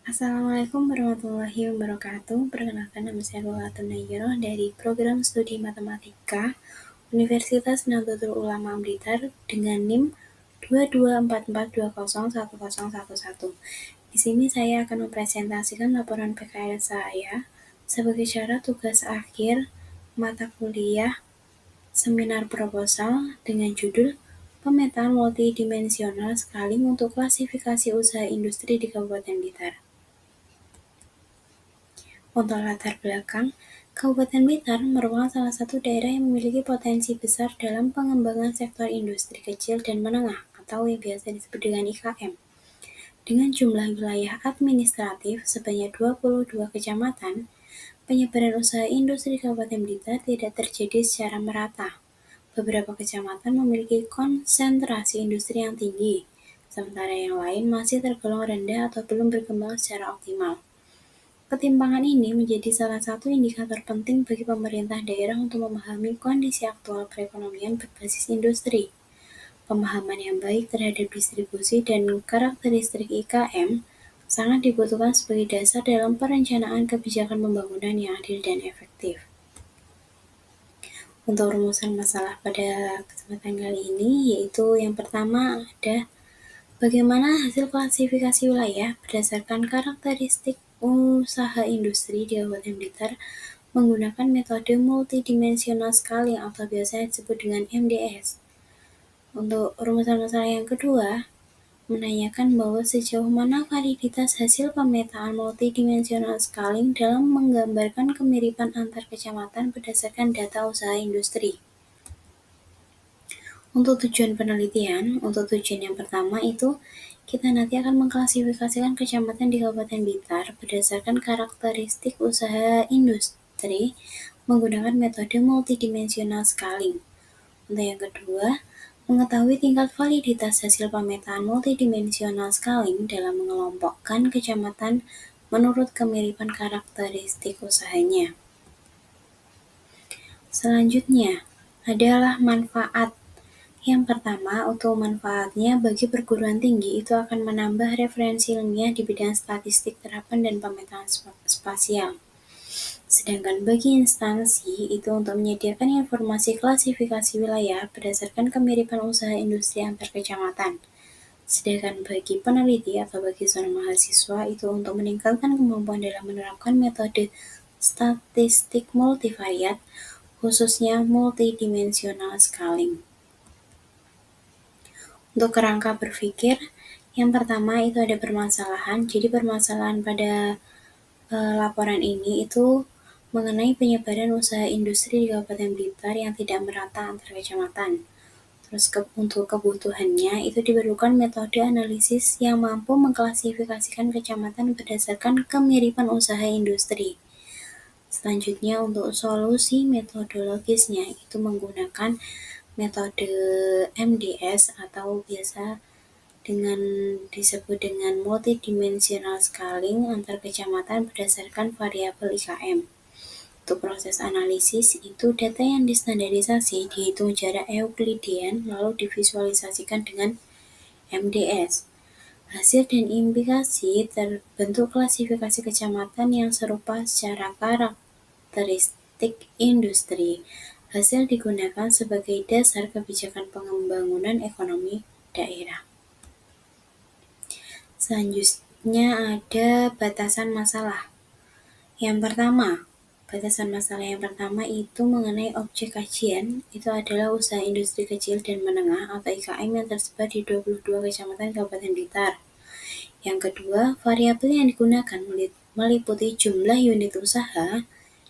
Assalamualaikum warahmatullahi wabarakatuh. Perkenalkan, nama saya Lulatul Nayyiroh dari Program Studi Matematika Universitas Nahdlatul Ulama Blitar dengan NIM 2244201011. Di sini saya akan mempresentasikan laporan PKL saya sebagai syarat tugas akhir mata kuliah seminar proposal dengan judul Pemetaan Multidimensional Scaling untuk Klasifikasi Usaha Industri di Kabupaten Blitar. Untuk latar belakang, Kabupaten Blitar merupakan salah satu daerah yang memiliki potensi besar dalam pengembangan sektor industri kecil dan menengah atau yang biasa disebut dengan IKM. Dengan jumlah wilayah administratif sebanyak 22 kecamatan, penyebaran usaha industri Kabupaten Blitar tidak terjadi secara merata. Beberapa kecamatan memiliki konsentrasi industri yang tinggi, sementara yang lain masih tergolong rendah atau belum berkembang secara optimal. Ketimpangan ini menjadi salah satu indikator penting bagi pemerintah daerah untuk memahami kondisi aktual perekonomian berbasis industri. Pemahaman yang baik terhadap distribusi dan karakteristik IKM sangat dibutuhkan sebagai dasar dalam perencanaan kebijakan pembangunan yang adil dan efektif. Untuk rumusan masalah pada kesempatan kali ini, yaitu yang pertama ada bagaimana hasil klasifikasi wilayah berdasarkan karakteristik usaha industri di Kabupaten Blitar menggunakan metode multidimensional scaling atau biasa disebut dengan MDS. Untuk rumusan masalah yang kedua, menanyakan bahwa sejauh mana validitas hasil pemetaan multidimensional scaling dalam menggambarkan kemiripan antar kecamatan berdasarkan data usaha industri. Untuk tujuan penelitian, untuk tujuan yang pertama itu kita nanti akan mengklasifikasikan kecamatan di Kabupaten Blitar berdasarkan karakteristik usaha industri menggunakan metode multidimensional scaling. Untuk yang kedua, mengetahui tingkat validitas hasil pemetaan multidimensional scaling dalam mengelompokkan kecamatan menurut kemiripan karakteristik usahanya. Selanjutnya adalah manfaat. Yang pertama, untuk manfaatnya bagi perguruan tinggi itu akan menambah referensi ilmiah di bidang statistik terapan dan pemetaan spasial. Sedangkan bagi instansi itu untuk menyediakan informasi klasifikasi wilayah berdasarkan kemiripan usaha industri antar kecamatan. Sedangkan bagi peneliti atau bagi seorang mahasiswa itu untuk meningkatkan kemampuan dalam menerapkan metode statistik multivariat, khususnya multidimensional scaling. Untuk kerangka berpikir, yang pertama itu ada permasalahan. Jadi permasalahan pada laporan ini itu mengenai penyebaran usaha industri di Kabupaten Blitar yang tidak merata antar kecamatan. Terus untuk kebutuhannya itu diperlukan metode analisis yang mampu mengklasifikasikan kecamatan berdasarkan kemiripan usaha industri. Selanjutnya untuk solusi metodologisnya itu menggunakan metode MDS atau biasa disebut dengan multidimensional scaling antar kecamatan berdasarkan variabel IKM. Untuk proses analisis itu data yang distandarisasi dihitung jarak Euklidean lalu divisualisasikan dengan MDS. Hasil dan implikasi terbentuk klasifikasi kecamatan yang serupa secara karakteristik industri. Hasil digunakan sebagai dasar kebijakan pembangunan ekonomi daerah. Selanjutnya ada batasan masalah. Yang pertama, batasan masalah yang pertama itu mengenai objek kajian, itu adalah usaha industri kecil dan menengah atau IKM yang tersebar di 22 kecamatan Kabupaten Blitar. Yang kedua, variabel yang digunakan meliputi jumlah unit usaha,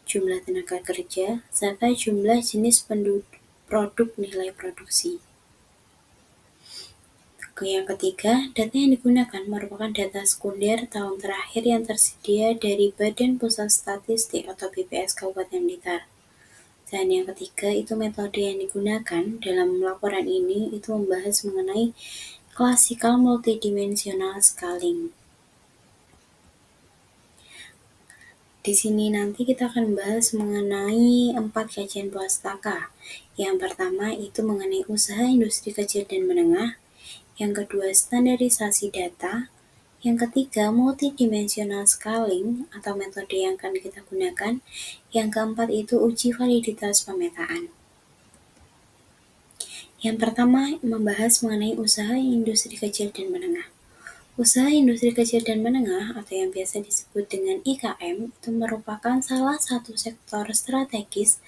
jumlah tenaga kerja, serta jumlah jenis produk nilai produksi. Yang ketiga, data yang digunakan merupakan data sekunder tahun terakhir yang tersedia dari Badan Pusat Statistik atau BPS Kabupaten Blitar. Dan yang ketiga, itu metode yang digunakan dalam laporan ini itu membahas mengenai classical multidimensional scaling. Di sini nanti kita akan bahas mengenai 4 kajian pustaka. Yang pertama itu mengenai usaha industri kecil dan menengah. Yang kedua, standarisasi data. Yang ketiga, multidimensional scaling atau metode yang akan kita gunakan. Yang keempat itu uji validitas pemetaan. Yang pertama, membahas mengenai usaha industri kecil dan menengah. Usaha industri kecil dan menengah atau yang biasa disebut dengan IKM itu merupakan salah satu sektor strategis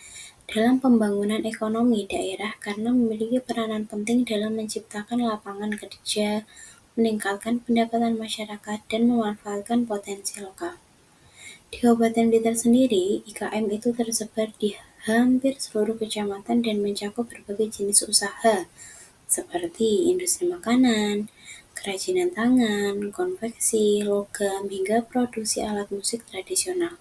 dalam pembangunan ekonomi daerah karena memiliki peranan penting dalam menciptakan lapangan kerja, meningkatkan pendapatan masyarakat, dan memanfaatkan potensi lokal. Di Kabupaten Blitar sendiri, IKM itu tersebar di hampir seluruh kecamatan dan mencakup berbagai jenis usaha seperti industri makanan, kerajinan tangan, konveksi, logam, hingga produksi alat musik tradisional.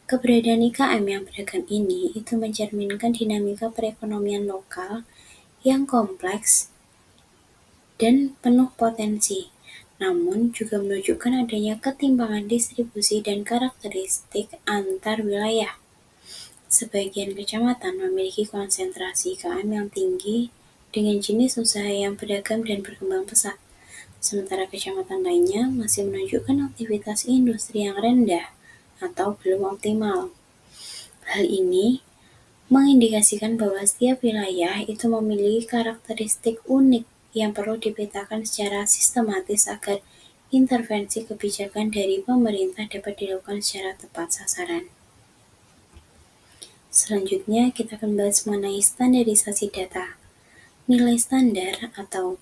Keberadaan IKM yang beragam ini itu mencerminkan dinamika perekonomian lokal yang kompleks dan penuh potensi, namun juga menunjukkan adanya ketimpangan distribusi dan karakteristik antar wilayah. Sebagian kecamatan memiliki konsentrasi IKM yang tinggi dengan jenis usaha yang beragam dan berkembang pesat, sementara kecamatan lainnya masih menunjukkan aktivitas industri yang rendah atau belum optimal. Hal ini mengindikasikan bahwa setiap wilayah itu memiliki karakteristik unik yang perlu dipetakan secara sistematis agar intervensi kebijakan dari pemerintah dapat dilakukan secara tepat sasaran. Selanjutnya, kita akan bahas mengenai standarisasi data. Nilai standar atau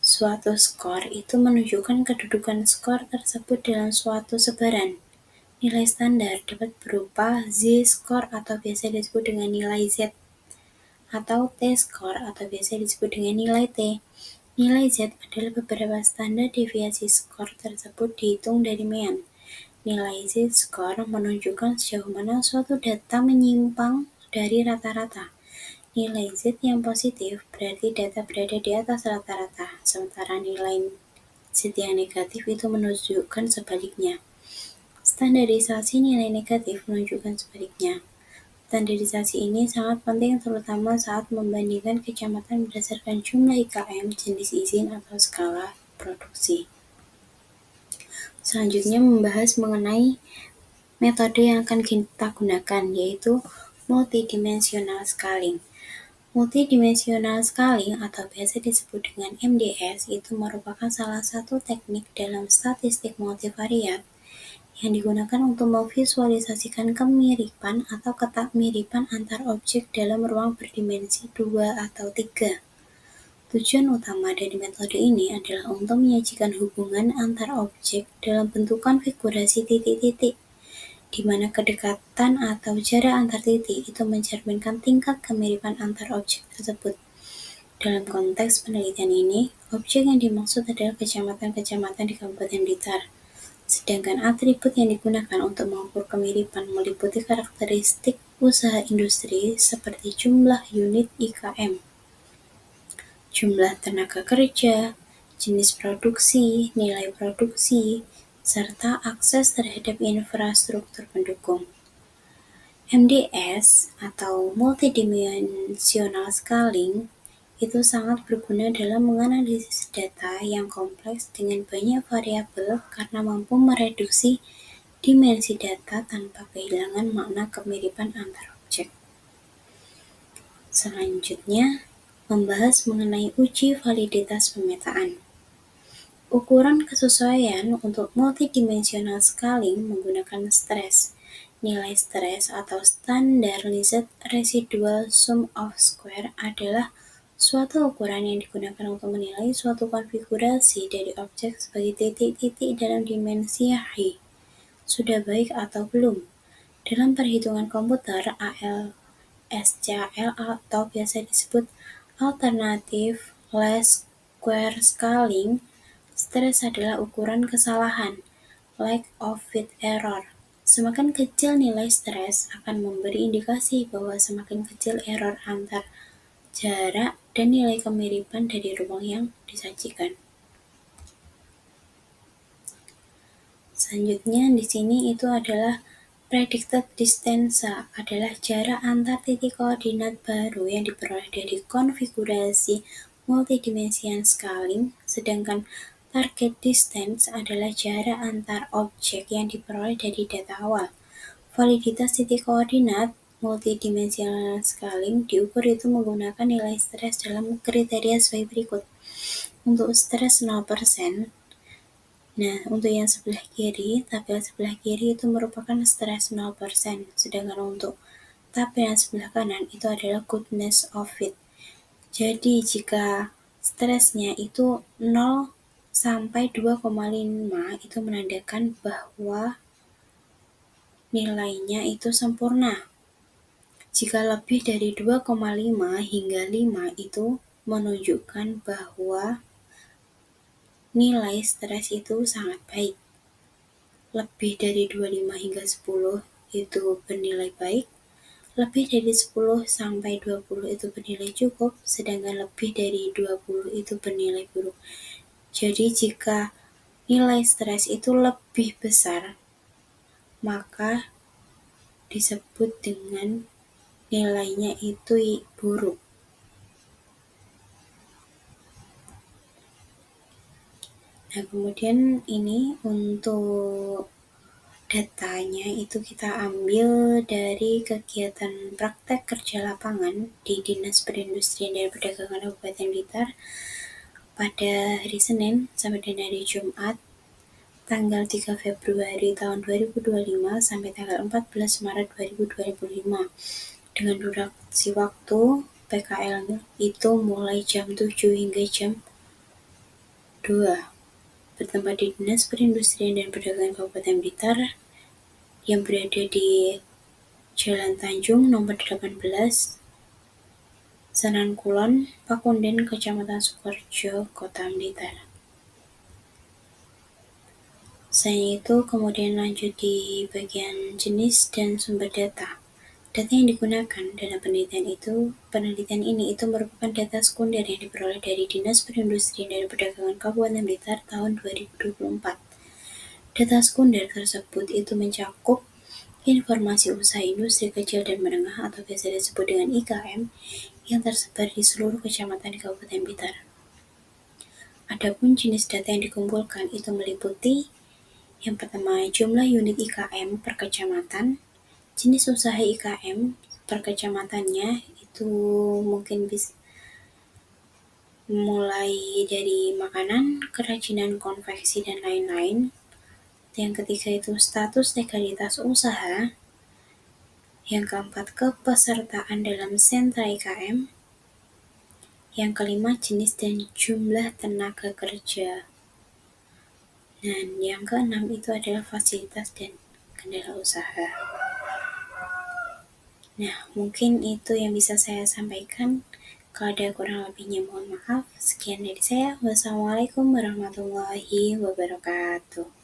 suatu skor itu menunjukkan kedudukan skor tersebut dalam suatu sebaran. Nilai standar dapat berupa z-score atau biasa disebut dengan nilai Z, atau t-score atau biasa disebut dengan nilai T. Nilai Z adalah beberapa standar deviasi skor tersebut dihitung dari mean. Nilai z-score menunjukkan sejauh mana suatu data menyimpang dari rata-rata. Nilai Z yang positif berarti data berada di atas rata-rata, sementara nilai Z yang negatif itu menunjukkan sebaliknya. Standarisasi nilai negatif menunjukkan sebaliknya. Standarisasi ini sangat penting terutama saat membandingkan kecamatan berdasarkan jumlah IKM, jenis izin, atau skala produksi. Selanjutnya membahas mengenai metode yang akan kita gunakan, yaitu multidimensional scaling. Multidimensional scaling atau biasa disebut dengan MDS itu merupakan salah satu teknik dalam statistik multivariat yang digunakan untuk memvisualisasikan kemiripan atau ketakmiripan antar objek dalam ruang berdimensi 2 atau 3. Tujuan utama dari metode ini adalah untuk menyajikan hubungan antar objek dalam bentuk konfigurasi titik-titik, di mana kedekatan atau jarak antar titik itu mencerminkan tingkat kemiripan antar objek tersebut. Dalam konteks penelitian ini, objek yang dimaksud adalah kecamatan-kecamatan di Kabupaten Blitar. Sedangkan atribut yang digunakan untuk mengukur kemiripan meliputi karakteristik usaha industri seperti jumlah unit IKM, jumlah tenaga kerja, jenis produksi, nilai produksi, serta akses terhadap infrastruktur pendukung. MDS atau multidimensional scaling itu sangat berguna dalam menganalisis data yang kompleks dengan banyak variabel karena mampu mereduksi dimensi data tanpa kehilangan makna kemiripan antar objek. Selanjutnya, membahas mengenai uji validitas pemetaan. Ukuran kesesuaian untuk multidimensional scaling menggunakan stres. Nilai stres atau Standardized Residual Sum of Square adalah suatu ukuran yang digunakan untuk menilai suatu konfigurasi dari objek sebagai titik-titik dalam dimensi Hi. Sudah baik atau belum? Dalam perhitungan komputer, ALSCAL atau biasa disebut Alternative Least Square Scaling, stres adalah ukuran kesalahan, lack of fit error. Semakin kecil nilai stres akan memberi indikasi bahwa semakin kecil error antar jarak dan nilai kemiripan dari ruang yang disajikan. Selanjutnya di sini itu adalah predicted distance adalah jarak antar titik koordinat baru yang diperoleh dari konfigurasi multidimension scaling, sedangkan target distance adalah jarak antar objek yang diperoleh dari data awal. Validitas titik koordinat multidimensional scaling diukur itu menggunakan nilai stres dalam kriteria sebagai berikut. Untuk stres 0%, nah untuk yang sebelah kiri, tabel sebelah kiri itu merupakan stres 0%, sedangkan untuk tabel yang sebelah kanan itu adalah goodness of fit. Jadi jika stresnya itu 0 sampai 2,5 itu menandakan bahwa nilainya itu sempurna. Jika lebih dari 2,5 hingga 5 itu menunjukkan bahwa nilai stres itu sangat baik. Lebih dari 25 hingga 10 itu bernilai baik. Lebih dari 10 sampai 20 itu bernilai cukup, sedangkan lebih dari 20 itu bernilai buruk. Jadi jika nilai stres itu lebih besar, maka disebut dengan nilainya itu buruk. Nah, kemudian ini untuk datanya itu kita ambil dari kegiatan praktek kerja lapangan di Dinas Perindustrian dan Perdagangan Kabupaten Blitar pada hari Senin sampai dengan hari Jumat tanggal 3 Februari tahun 2025 sampai tanggal 14 Maret 2025 dengan durasi waktu PKL itu mulai jam 7 hingga jam 2 bertempat di Dinas Perindustrian dan Perdagangan Kabupaten Blitar yang berada di Jalan Tanjung nomor 18, Senan Kulon, Pakunden, Kecamatan Sukorejo, Kota Blitar. Selain itu, kemudian lanjut di bagian jenis dan sumber data. Data yang digunakan dalam penelitian ini itu merupakan data sekunder yang diperoleh dari Dinas Perindustrian dan Perdagangan Kabupaten Blitar tahun 2024. Data sekunder tersebut itu mencakup informasi usaha industri kecil dan menengah atau biasa disebut dengan IKM yang tersebar di seluruh kecamatan di Kabupaten Blitar. Adapun jenis data yang dikumpulkan itu meliputi yang pertama jumlah unit IKM per kecamatan, jenis usaha IKM per kecamatannya itu mungkin bisa mulai dari makanan, kerajinan, konveksi, dan lain-lain. Yang ketiga itu status legalitas usaha. Yang keempat, kepesertaan dalam sentra IKM. Yang kelima, jenis dan jumlah tenaga kerja. Dan yang keenam itu adalah fasilitas dan kendala usaha. Nah, mungkin itu yang bisa saya sampaikan. Kalau ada kurang lebihnya mohon maaf. Sekian dari saya. Wassalamualaikum warahmatullahi wabarakatuh.